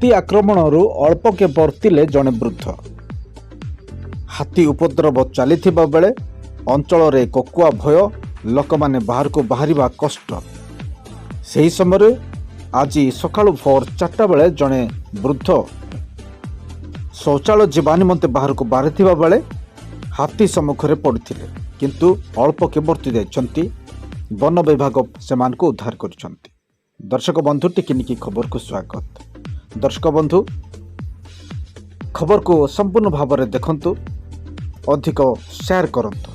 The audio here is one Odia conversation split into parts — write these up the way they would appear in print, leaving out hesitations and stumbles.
ହାତୀ ଆକ୍ରମଣରୁ ଅଳ୍ପକେ ବର୍ତ୍ତିଲେ ଜଣେ ବୃଦ୍ଧ। ହାତୀ ଉପଦ୍ରବ ଚାଲିଥିବା ବେଳେ ଅଞ୍ଚଳରେ କୋକୁଆ ଭୟ, ଲୋକମାନେ ବାହାରକୁ ବାହାରିବା କଷ୍ଟ। ସେହି ସମୟରେ ଆଜି ସକାଳୁ ଭୋର 4ଟା ବେଳେ ଜଣେ ବୃଦ୍ଧ ଶୌଚାଳୟ ଯିବା ନିମନ୍ତେ ବାହାରକୁ ବାହାରିଥିବା ବେଳେ ହାତୀ ସମ୍ମୁଖରେ ପଡ଼ିଥିଲେ, କିନ୍ତୁ ଅଳ୍ପକେ ବର୍ତ୍ତି ଯାଇଛନ୍ତି। ବନ ବିଭାଗ ସେମାନଙ୍କୁ ଉଦ୍ଧାର କରିଛନ୍ତି। ଦର୍ଶକ ବନ୍ଧୁ, ଟିକିନିକି ଖବରକୁ ସ୍ୱାଗତ। ଦର୍ଶକ ବନ୍ଧୁ, ଖବରକୁ ସମ୍ପୂର୍ଣ୍ଣ ଭାବରେ ଦେଖନ୍ତୁ, ଅଧିକ ସେୟାର କରନ୍ତୁ।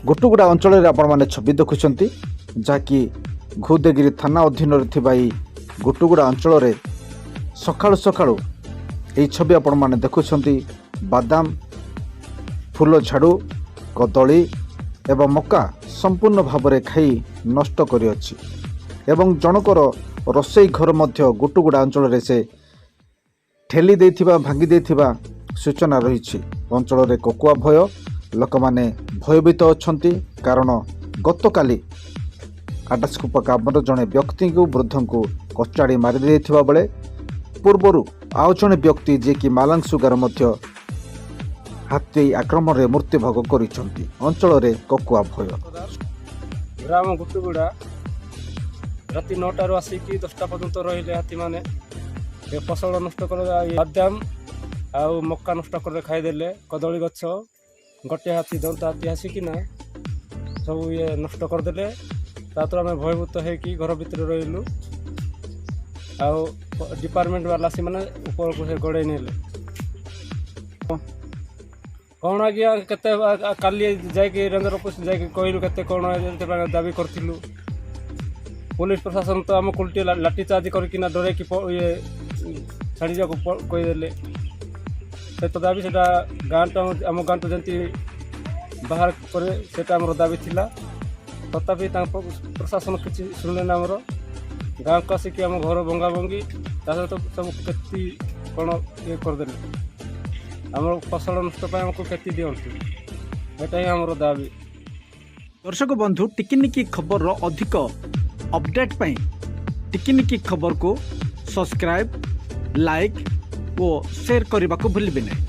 ଗୁଟୁଗୁଡ଼ା ଅଞ୍ଚଳରେ ଆପଣମାନେ ଛବି ଦେଖୁଛନ୍ତି, ଯାହାକି ଘୁଦେଗିରି ଥାନା ଅଧୀନରେ ଥିବା ଏହି ଗୁଟୁଗୁଡ଼ା ଅଞ୍ଚଳରେ ସକାଳୁ ସକାଳୁ ଏହି ଛବି ଆପଣମାନେ ଦେଖୁଛନ୍ତି। ବାଦାମ, ଫୁଲ ଝାଡ଼ୁ, କଦଳୀ ଏବଂ ମକା ସମ୍ପୂର୍ଣ୍ଣ ଭାବରେ ଖାଇ ନଷ୍ଟ କରିଅଛି ଏବଂ ଜଣଙ୍କର ରୋଷେଇ ଘର ମଧ୍ୟ ଗୁଟୁଗୁଡ଼ା ଅଞ୍ଚଳରେ ସେ ଠେଲି ଦେଇଥିବା, ଭାଙ୍ଗି ଦେଇଥିବା ସୂଚନା ରହିଛି। ଅଞ୍ଚଳରେ କୋକୁଆ ଭୟ, ଲୋକମାନେ ଭୟଭୀତ ଅଛନ୍ତି, କାରଣ ଗତକାଲି ଆଟାସ୍କୁପା ଗ୍ରାମର ଜଣେ ବ୍ୟକ୍ତିଙ୍କୁ, ବୃଦ୍ଧଙ୍କୁ କଚାଡ଼ି ମାରିଦେଇଥିବା ବେଳେ ପୂର୍ବରୁ ଆଉ ଜଣେ ବ୍ୟକ୍ତି ଯିଏକି ମାଲାଂସୁଗାର ମଧ୍ୟ ହାତୀ ଆକ୍ରମଣରେ ମୃତ୍ୟୁଭୋଗ କରିଛନ୍ତି। ଅଞ୍ଚଳରେ କୋକୁଆ ଭୟ। ଗ୍ରାମ ଗୁଟୁଗୁଡ଼ା ରାତି 9ଟାରୁ ଆସିକି 10ଟା ପର୍ଯ୍ୟନ୍ତ ରହିଲେ ହାତୀମାନେ। ଫସଲ ନଷ୍ଟ କରି ବାଦାମ ଆଉ ମକା ନଷ୍ଟ କରି ଖାଇଦେଲେ। କଦଳୀ ଗଛ ଗୋଟିଏ ହାତୀ, ଦନ୍ତା ହାତୀ ଆସିକିନା ସବୁ ନଷ୍ଟ କରିଦେଲେ। ତାପରେ ଆମେ ଭୟଭୀତ ହେଇକି ଘର ଭିତରେ ରହିଲୁ। ଆଉ ଡିପାର୍ଟମେଣ୍ଟ ବାଲା ସେମାନେ ଉପରକୁ ସେ ଗଡ଼େଇ ନେଲେ। କ'ଣ ଆଜ୍ଞା, କେତେ କାଲି ଯାଇକି ରେଞ୍ଜର ଅଫିସ ଯାଇକି କହିଲୁ, କେତେ କ'ଣ ଦାବି କରିଥିଲୁ। ପୁଲିସ ପ୍ରଶାସନ ତ ଆମକୁ ଉଲ୍ଟି ଲାଠିଚାର୍ଜ କରିକିନା ଡରେଇକି ଛାଡ଼ିଯିବାକୁ କହିଦେଲେ। ସେତ ଦାବି, ସେଇଟା ଗାଁଟା ଆମ ଗାଁଠୁ ଯେମିତି ବାହାର করে ସେଟା ଆମର ଦାବି ଥିଲା। ତଥାପି ତାଙ୍କ ପ୍ରଶାସନ କିଛି ଶୁଣିଲେନି। ଆମର ଗାଁକୁ ଆସିକି ଆମ ଘର ଭଙ୍ଗାଭଙ୍ଗି, ତା ସହିତ ସବୁ କ୍ଷତି କ'ଣ କରିଦେଲେ। ଆମର ଫସଲ ନଷ୍ଟ ପାଇଁ ଆମକୁ କ୍ଷତି ଦିଅନ୍ତୁ, ଏଟା ହିଁ ଆମର ଦାବି। ଦର୍ଶକ ବନ୍ଧୁ, ଟିକିନିକି ଖବରର ଅଧିକ ଅପଡେଟ୍ ପାଇଁ ଟିକିନିକି ଖବରକୁ ସବସ୍କ୍ରାଇବ୍, ଲାଇକ୍ ଓ ସେୟାର କରିବାକୁ ଭୁଲିବେ ନାହିଁ।